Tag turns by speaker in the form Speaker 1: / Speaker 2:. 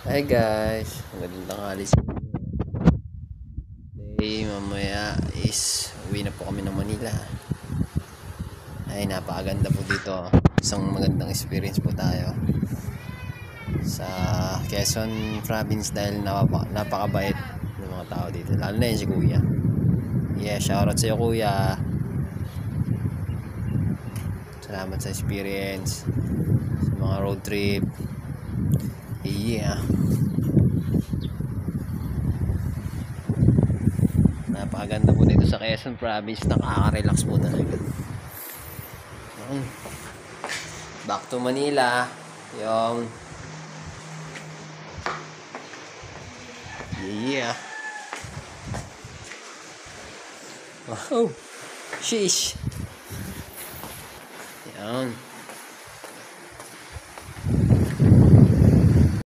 Speaker 1: Hi guys, magandang tanghali sa inyo. Today, mamaya is uwi na po kami ng Manila. Ay, napakaganda po dito. Isang magandang experience po tayo sa Quezon Province dahil napakabait ng mga tao dito. Lalo na yun si Kuya. Yeah, shoutout sa iyo Kuya. Salamat sa experience, sa mga road trip. Yeah. Napakaganda po dito sa Quezon Province. Nakaka-relax po talaga. Back to Manila. Yung yeah. Wow. Sheesh. Yan.